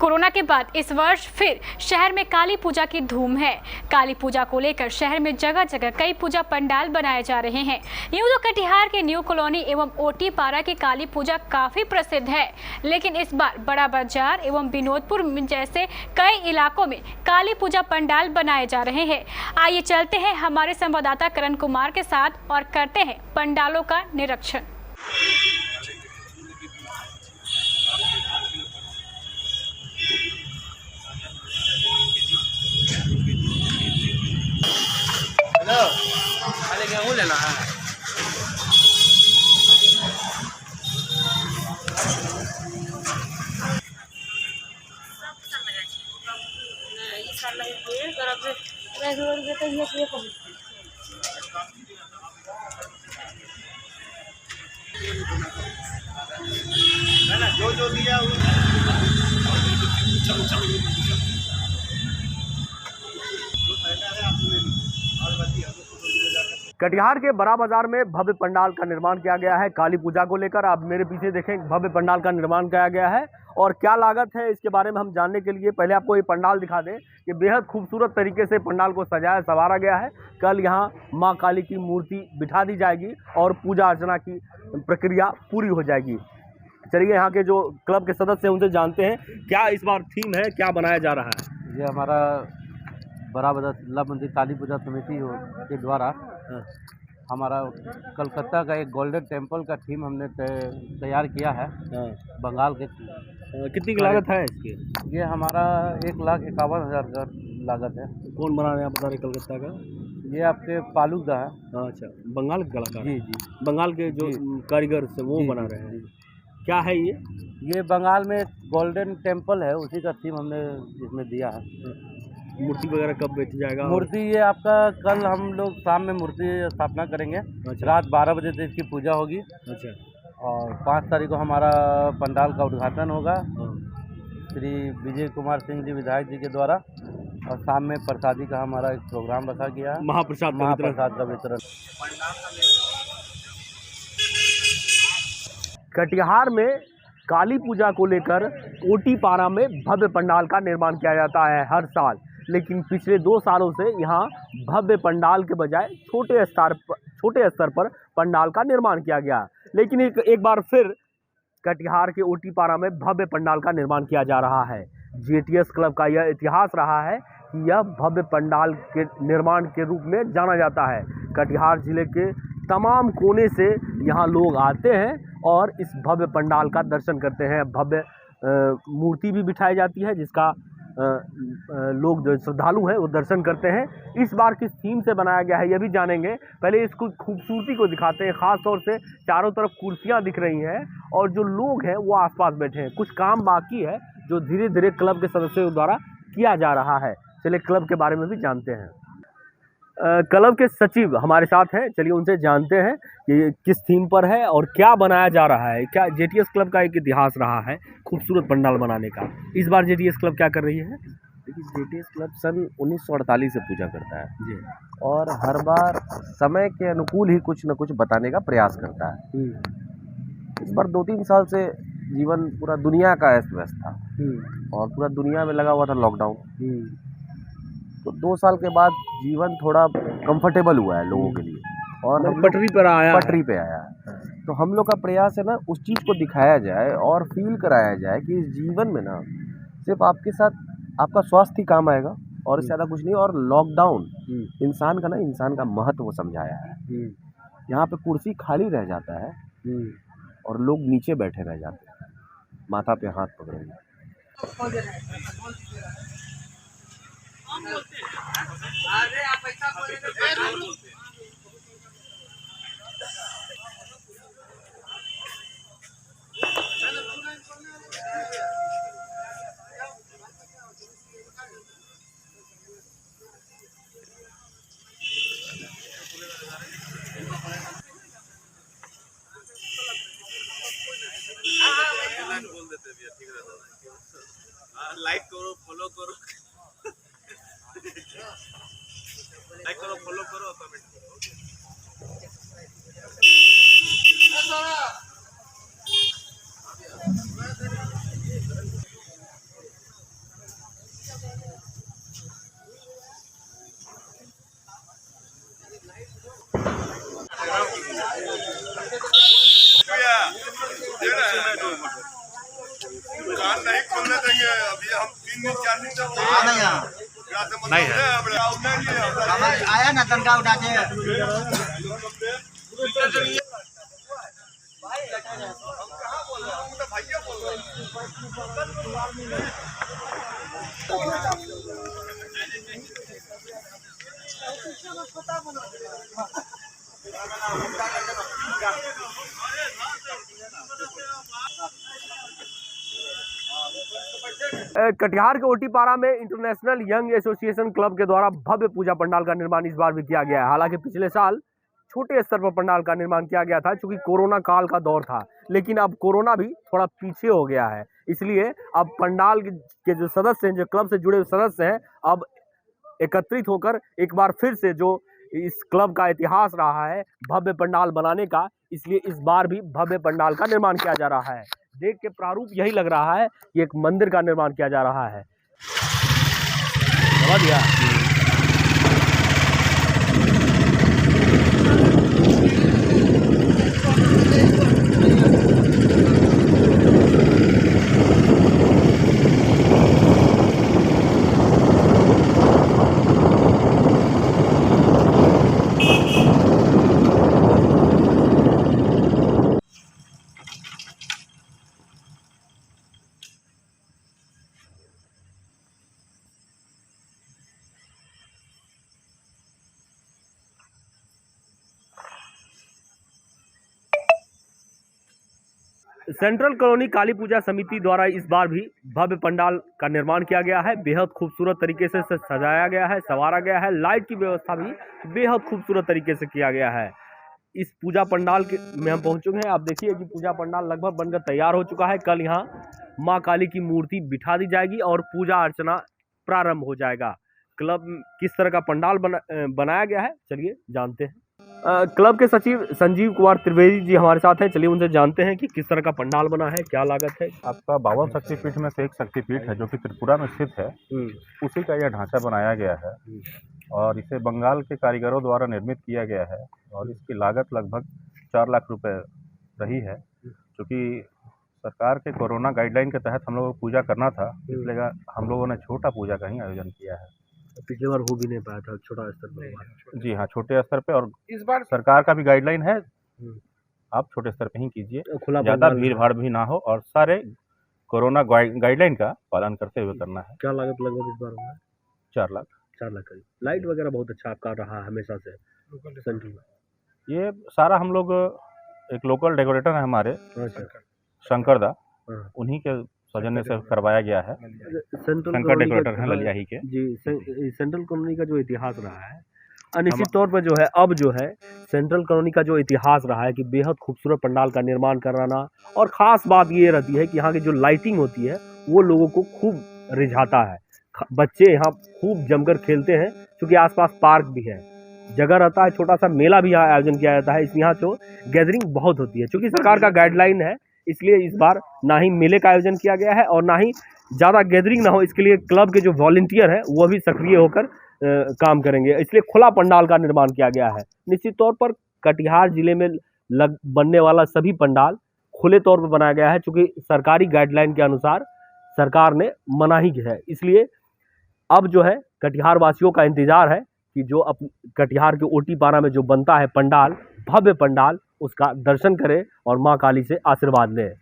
Corona के बाद इस वर्ष फिर शहर में काली पूजा की धूम है। काली पूजा को लेकर शहर में जगह जगह कई पूजा पंडाल बनाए जा रहे हैं। यूं तो कटिहार के न्यू कॉलोनी एवं ओटी पारा की काली पूजा काफी प्रसिद्ध है, लेकिन इस बार बड़ा बाजार एवं विनोदपुर जैसे कई इलाकों में काली पूजा पंडाल बनाए जा रहे हैं। आइए चलते हैं हमारे संवाददाता करण कुमार के साथ और करते हैं पंडालों का निरीक्षण। खाली गेहूँ लेना है। जो दिया कटिहार के बड़ा बाजार में भव्य पंडाल का निर्माण किया गया है काली पूजा को लेकर। आप मेरे पीछे देखें, भव्य पंडाल का निर्माण किया गया है और क्या लागत है इसके बारे में हम जानने के लिए पहले आपको ये पंडाल दिखा दें कि बेहद खूबसूरत तरीके से पंडाल को सजाया संवारा गया है। कल यहाँ मां काली की मूर्ति बिठा दी जाएगी और पूजा अर्चना की प्रक्रिया पूरी हो जाएगी। चलिए यहाँ के जो क्लब के सदस्य हैं उनसे जानते हैं क्या इस बार थीम है, क्या बनाया जा रहा है। ये हमारा बड़ा बाजार जिला मंदिर काली पूजा समिति के द्वारा हमारा कलकत्ता का एक गोल्डन टेम्पल का थीम हमने तैयार किया है। बंगाल के कितनी की लागत है इसकी? ये हमारा 1,51,000 का लागत है। कौन बना रहे हैं आप बता रहे कलकत्ता का? ये आपके पालूदा है। अच्छा, बंगाल के कलाकार? जी जी, बंगाल के जो कारीगर से वो बना रहे हैं। क्या है ये बंगाल में गोल्डन टेम्पल है, उसी का थीम हमने इसमें दिया है। मूर्ति वगैरह कब बैठ जाएगा? मूर्ति ये आपका कल हम लोग शाम में मूर्ति स्थापना करेंगे। अच्छा। रात 12 बजे से इसकी पूजा होगी। अच्छा। और 5 तारीख को हमारा पंडाल का उद्घाटन होगा हाँ। श्री विजय कुमार सिंह जी विधायक जी के द्वारा। और शाम में प्रसादी का हमारा एक प्रोग्राम रखा गया है, महाप्रसाद का वितरण। कटिहार में काली पूजा को लेकर ओटी पारा में भव्य पंडाल का निर्माण किया जाता है हर साल, लेकिन पिछले 2 सालों से यहाँ भव्य पंडाल के बजाय छोटे स्तर पर पंडाल का निर्माण किया गया। लेकिन एक बार फिर कटिहार के ओटी पारा में भव्य पंडाल का निर्माण किया जा रहा है। जेटीएस क्लब का यह इतिहास रहा है कि यह भव्य पंडाल के निर्माण के रूप में जाना जाता है। कटिहार जिले के तमाम कोने से यहाँ लोग आते हैं और इस भव्य पंडाल का दर्शन करते हैं। भव्य मूर्ति भी बिठाई जाती है जिसका लोग जो श्रद्धालु हैं वो दर्शन करते हैं। इस बार किस थीम से बनाया गया है ये भी जानेंगे। पहले इसको खूबसूरती को दिखाते हैं। ख़ास तौर से चारों तरफ कुर्सियां दिख रही हैं और जो लोग हैं वो आसपास बैठे हैं। कुछ काम बाकी है जो धीरे धीरे क्लब के सदस्यों द्वारा किया जा रहा है। चलिए क्लब के बारे में भी जानते हैं। क्लब के सचिव हमारे साथ हैं, चलिए उनसे जानते हैं कि किस थीम पर है और क्या बनाया जा रहा है। क्या जेटीएस क्लब का एक इतिहास रहा है खूबसूरत पंडाल बनाने का, इस बार जेटीएस क्लब क्या कर रही है? देखिए, जेटीएस क्लब सन 1948 से पूजा करता है जी, और हर बार समय के अनुकूल ही कुछ न कुछ बताने का प्रयास करता है। इस बार 2-3 साल से जीवन पूरा दुनिया का अस्त व्यस्त था और पूरा दुनिया में लगा हुआ था लॉकडाउन। तो 2 साल के बाद जीवन थोड़ा कंफर्टेबल हुआ है लोगों के लिए और हम पटरी पे आया है। तो हम लोग का प्रयास है ना, उस चीज़ को दिखाया जाए और फील कराया जाए कि इस जीवन में ना सिर्फ आपके साथ आपका स्वास्थ्य ही काम आएगा और इससे ज़्यादा कुछ नहीं। और लॉकडाउन इंसान का महत्व समझाया है। यहाँ पे कुर्सी खाली रह जाता है और लोग नीचे बैठे रह जाते हैं, माथा पे हाथ पकड़ेंगे। लाइक करो, फॉलो करो, कमेंट करो। दुकान नहीं खोलने देंगे अभी हम 3 दिन 4 दिन तक नहीं है आया ना तनका उठा के कटिहार के ओटीपारा में इंटरनेशनल यंग एसोसिएशन क्लब के द्वारा भव्य पूजा पंडाल का निर्माण इस बार भी किया गया है। हालांकि पिछले साल छोटे स्तर पर पंडाल का निर्माण किया गया था, क्योंकि कोरोना काल का दौर था, लेकिन अब कोरोना भी थोड़ा पीछे हो गया है। इसलिए अब पंडाल के जो सदस्य हैं, जो क्लब से जुड़े सदस्य हैं, अब एकत्रित होकर एक बार फिर से जो इस क्लब का इतिहास रहा है भव्य पंडाल बनाने का, इसलिए इस बार भी भव्य पंडाल का निर्माण किया जा रहा है। देख के प्रारूप यही लग रहा है कि एक मंदिर का निर्माण किया जा रहा है। समझ गया? सेंट्रल कॉलोनी काली पूजा समिति द्वारा इस बार भी भव्य पंडाल का निर्माण किया गया है। बेहद खूबसूरत तरीके से सजाया गया है, संवारा गया है। लाइट की व्यवस्था भी बेहद खूबसूरत तरीके से किया गया है। इस पूजा पंडाल के में हम पहुंच चुके हैं। आप देखिए कि पूजा पंडाल लगभग बनकर तैयार हो चुका है। कल यहाँ माँ काली की मूर्ति बिठा दी जाएगी और पूजा अर्चना प्रारंभ हो जाएगा। क्लब किस तरह का पंडाल बनाया गया है, चलिए जानते हैं। क्लब के सचिव संजीव कुमार त्रिवेदी जी हमारे साथ हैं। चलिए उनसे जानते हैं कि किस तरह का पंडाल बना है, क्या लागत है। आपका 52 शक्तिपीठ में से एक शक्तिपीठ है जो कि त्रिपुरा में स्थित है, उसी का यह ढांचा बनाया गया है और इसे बंगाल के कारीगरों द्वारा निर्मित किया गया है और इसकी लागत लगभग 4 लाख रुपए रही है। क्योंकि सरकार के कोरोना गाइडलाइन के तहत हम लोगों को पूजा करना था, इसलिए हम लोगों ने छोटा पूजा का ही आयोजन किया है। पिछले बार हो भी नहीं पाया था, छोटा स्तर पर। जी हाँ, छोटे स्तर पे, और इस बार सरकार का भी गाइडलाइन है आप छोटे स्तर पे ही कीजिए, ज़्यादा भीड़ भाड़ भी ना हो और सारे कोरोना गाइडलाइन का पालन करते हुए करना है। क्या लागत लगभग इस बार होगा? 4 लाख। 4 लाख करीब। लाइट वगैरह बहुत अच्छा आपका रहा है हमेशा से सेंटर में। ये सारा हम लोग एक लोकल डेकोरेटर है हमारे शंकर दा, उन्हीं के सौजन्य से करवाया गया है। शंकर डेकोरेटर हैं ललियाही के। जी, सेंट्रल कॉलोनी का जो इतिहास रहा है, अनिश्चित तौर पर जो है अब जो है सेंट्रल कॉलोनी का जो इतिहास रहा है कि बेहद खूबसूरत पंडाल का निर्माण कराना, और ख़ास बात ये रहती है कि यहाँ की जो लाइटिंग होती है वो लोगों को खूब रिझाता है। बच्चे यहाँ खूब जमकर खेलते हैं, क्योंकि आसपास पार्क भी है, जगह रहता है, छोटा सा मेला भी यहाँ आयोजन किया जाता है। यहाँ जो गैदरिंग बहुत होती है, क्योंकि सरकार का गाइडलाइन है, इसलिए इस बार ना ही मेले का आयोजन किया गया है और ना ही ज़्यादा गैदरिंग ना हो, इसके लिए क्लब के जो वॉलंटियर हैं वो भी सक्रिय होकर काम करेंगे। इसलिए खुला पंडाल का निर्माण किया गया है। निश्चित तौर पर कटिहार जिले में बनने वाला सभी पंडाल खुले तौर पर बनाया गया है, क्योंकि सरकारी गाइडलाइन के अनुसार सरकार ने मनाही की है। इसलिए अब जो है कटिहार वासियों का इंतजार है कि जो कटिहार के ओटीपारा में जो बनता है पंडाल, भव्य पंडाल, उसका दर्शन करें और माँ काली से आशीर्वाद लें।